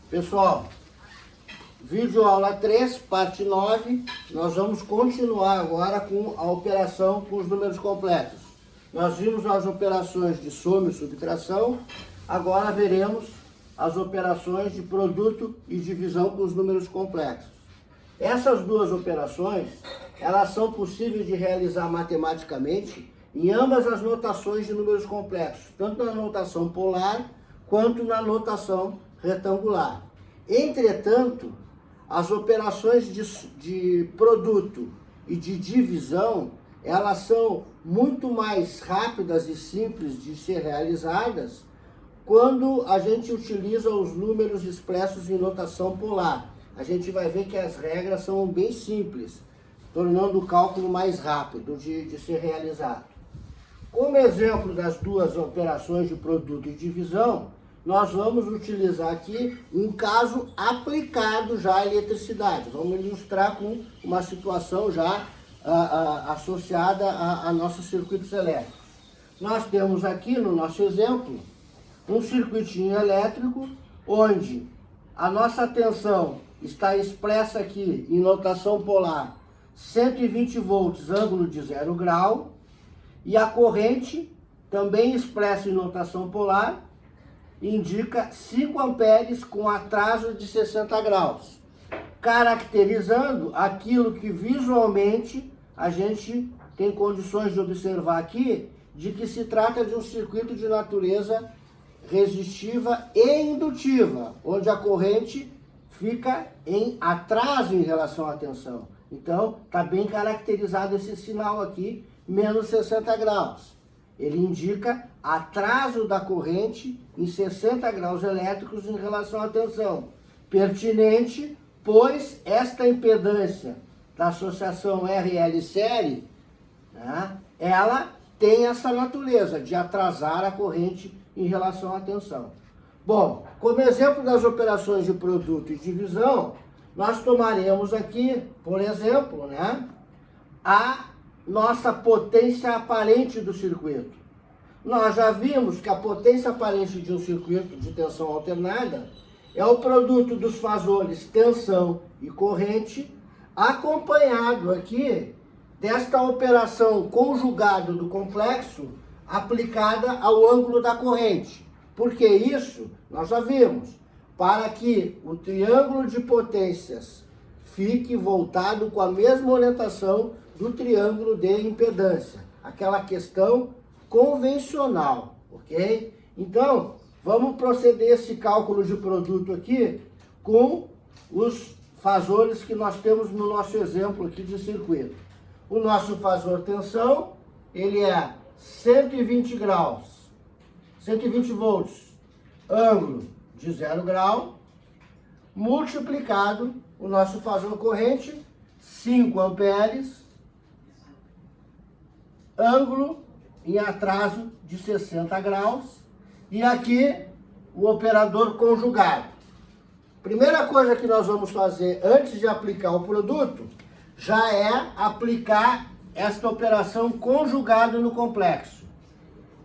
Pessoal, vídeo aula 3, parte 9, nós vamos continuar agora com a operação com os números complexos. Nós vimos as operações de soma e subtração, agora veremos as operações de produto e divisão com os números complexos. Essas duas operações, elas são possíveis de realizar matematicamente em ambas as notações de números complexos, tanto na notação polar quanto na notação retangular. Entretanto, as operações de produto e de divisão, elas são muito mais rápidas e simples de ser realizadas quando a gente utiliza os números expressos em notação polar. A gente vai ver que as regras são bem simples, tornando o cálculo mais rápido de ser realizado. Como exemplo das duas operações de produto e divisão, nós vamos utilizar aqui um caso aplicado já à eletricidade. Vamos ilustrar com uma situação já associada a nossos circuitos elétricos. Nós temos aqui no nosso exemplo um circuitinho elétrico onde a nossa tensão está expressa aqui em notação polar 120 volts, ângulo de 0 grau, e a corrente, também expressa em notação polar, indica 5 amperes com atraso de 60 graus, caracterizando aquilo que visualmente a gente tem condições de observar aqui, de que se trata de um circuito de natureza resistiva e indutiva, onde a corrente fica em atraso em relação à tensão. Então, está bem caracterizado esse sinal aqui, menos 60 graus. Ele indica atraso da corrente em 60 graus elétricos em relação à tensão. Pertinente, pois esta impedância da associação RL série, né, ela tem essa natureza de atrasar a corrente em relação à tensão. Bom, como exemplo das operações de produto e divisão, nós tomaremos aqui, por exemplo, né, a nossa potência aparente do circuito. Nós já vimos que a potência aparente de um circuito de tensão alternada é o produto dos fasores tensão e corrente, acompanhado aqui desta operação conjugada do complexo aplicada ao ângulo da corrente. Por que isso? Nós já vimos. Para que o triângulo de potências fique voltado com a mesma orientação do triângulo de impedância. Aquela questão convencional, ok? Então, vamos proceder esse cálculo de produto aqui com os fasores que nós temos no nosso exemplo aqui de circuito. O nosso fasor tensão, ele é 120 graus, 120 volts, ângulo de 0 grau, multiplicado o nosso fasor corrente, 5 amperes, ângulo em atraso de 60 graus, e aqui o operador conjugado. Primeira coisa que nós vamos fazer antes de aplicar o produto, já é aplicar esta operação conjugada no complexo.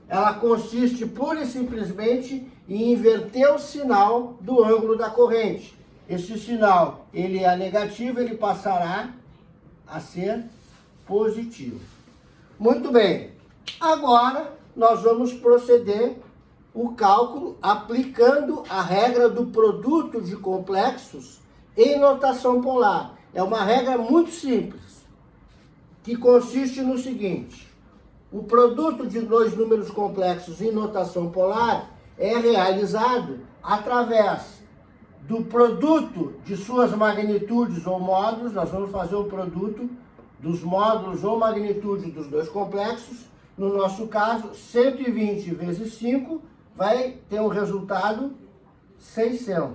Ela consiste pura e simplesmente em inverter o sinal do ângulo da corrente. Esse sinal, ele é negativo, ele passará a ser positivo. Muito bem. Agora, nós vamos proceder o cálculo aplicando a regra do produto de complexos em notação polar. É uma regra muito simples, que consiste no seguinte: o produto de dois números complexos em notação polar é realizado através do produto de suas magnitudes ou módulos. Nós vamos fazer o produto dos módulos ou magnitude dos dois complexos. No nosso caso, 120 vezes 5 vai ter um resultado 600.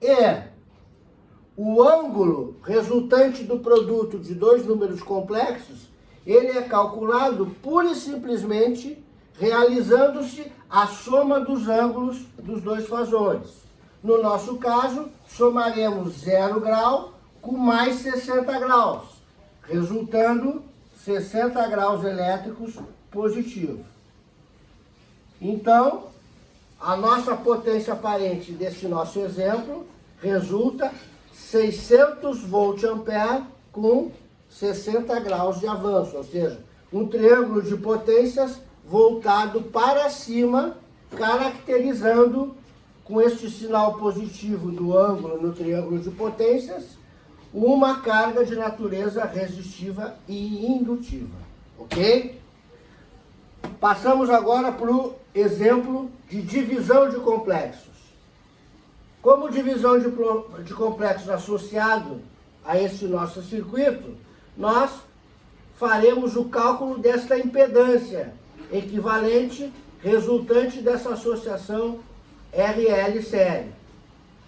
E o ângulo resultante do produto de dois números complexos, ele é calculado pura e simplesmente realizando-se a soma dos ângulos dos dois fasores. No nosso caso, somaremos 0 grau com mais 60 graus, resultando 60 graus elétricos positivos. Então, A nossa potência aparente desse nosso exemplo resulta 600 volt-ampere com 60 graus de avanço, ou seja, um triângulo de potências voltado para cima, caracterizando com este sinal positivo do ângulo no triângulo de potências, uma carga de natureza resistiva e indutiva, ok? Passamos agora para o exemplo de divisão de complexos. Como divisão de complexos associado a esse nosso circuito, nós faremos o cálculo desta impedância equivalente resultante dessa associação RL série.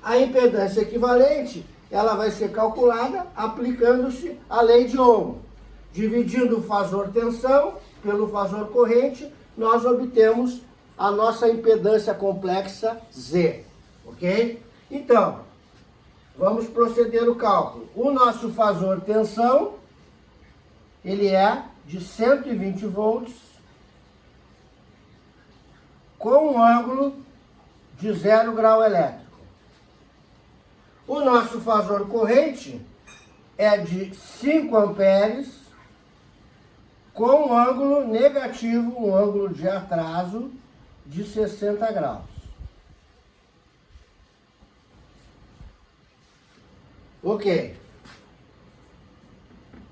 A impedância equivalente, ela vai ser calculada aplicando-se a lei de Ohm. Dividindo o fasor tensão pelo fasor corrente, nós obtemos a nossa impedância complexa Z, ok? Então, vamos proceder o cálculo. O nosso fasor tensão, ele é de 120 volts com um ângulo de 0 grau elétrico. O nosso fasor corrente é de 5 amperes com um ângulo negativo, um ângulo de atraso de 60 graus. Ok.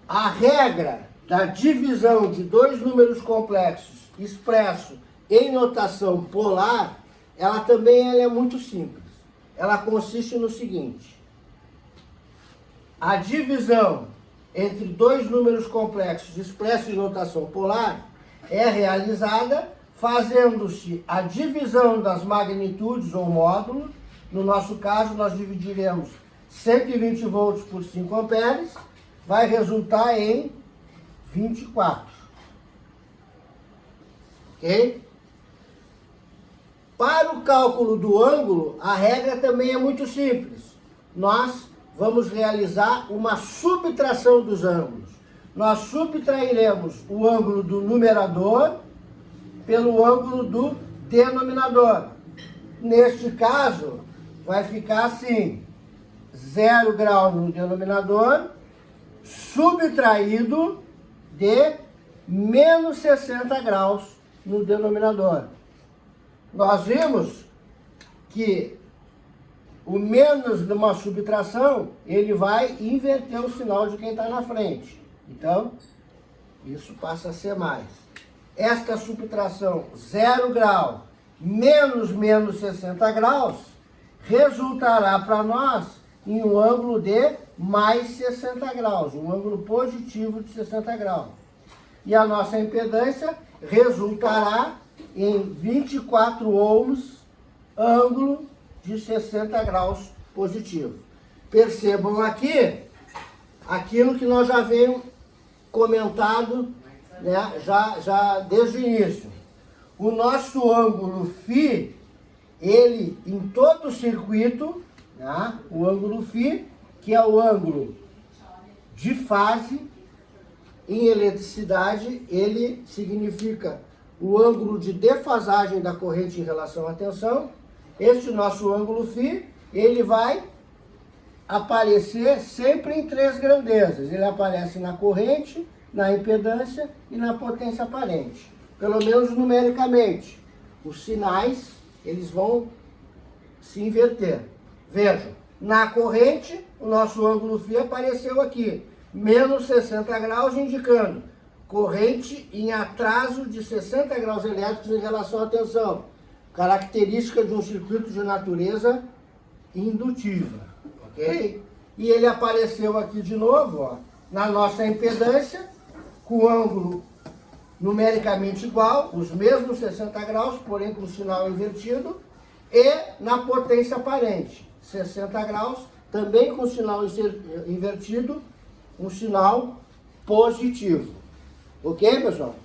A regra da divisão de dois números complexos expresso em notação polar, ela também é muito simples. Ela consiste no seguinte: a divisão entre dois números complexos expressos em notação polar é realizada fazendo-se a divisão das magnitudes ou módulos. No nosso caso, nós dividiremos 120 volts por 5 amperes, vai resultar em 24. Ok? Para o cálculo do ângulo, a regra também é muito simples. Nós vamos realizar uma subtração dos ângulos. Nós subtrairemos o ângulo do numerador pelo ângulo do denominador. Neste caso, vai ficar assim: 0 grau no denominador, subtraído de menos 60 graus no denominador. Nós vimos que o menos de uma subtração, ele vai inverter o sinal de quem está na frente. Então, isso passa a ser mais. Esta subtração 0 grau menos 60 graus resultará para nós em um ângulo de mais 60 graus, um ângulo positivo de 60 graus. E a nossa impedância resultará em 24 ohms, ângulo de 60 graus positivo. Percebam aqui, aquilo que nós já vemos comentado, né, já desde o início. O nosso ângulo φ, ele em todo o circuito, né, o ângulo φ, que é o ângulo de fase, em eletricidade, ele significa o ângulo de defasagem da corrente em relação à tensão. Este nosso ângulo φ, ele vai aparecer sempre em três grandezas. Ele aparece na corrente, na impedância e na potência aparente. Pelo menos numericamente. Os sinais, eles vão se inverter. Vejam, na corrente, o nosso ângulo φ apareceu aqui. Menos 60 graus, indicando corrente em atraso de 60 graus elétricos em relação à tensão. Característica de um circuito de natureza indutiva, ok? E ele apareceu aqui de novo, ó, na nossa impedância, com ângulo numericamente igual, os mesmos 60 graus, porém com sinal invertido, e na potência aparente, 60 graus, também com sinal invertido, um sinal positivo. Ok, pessoal?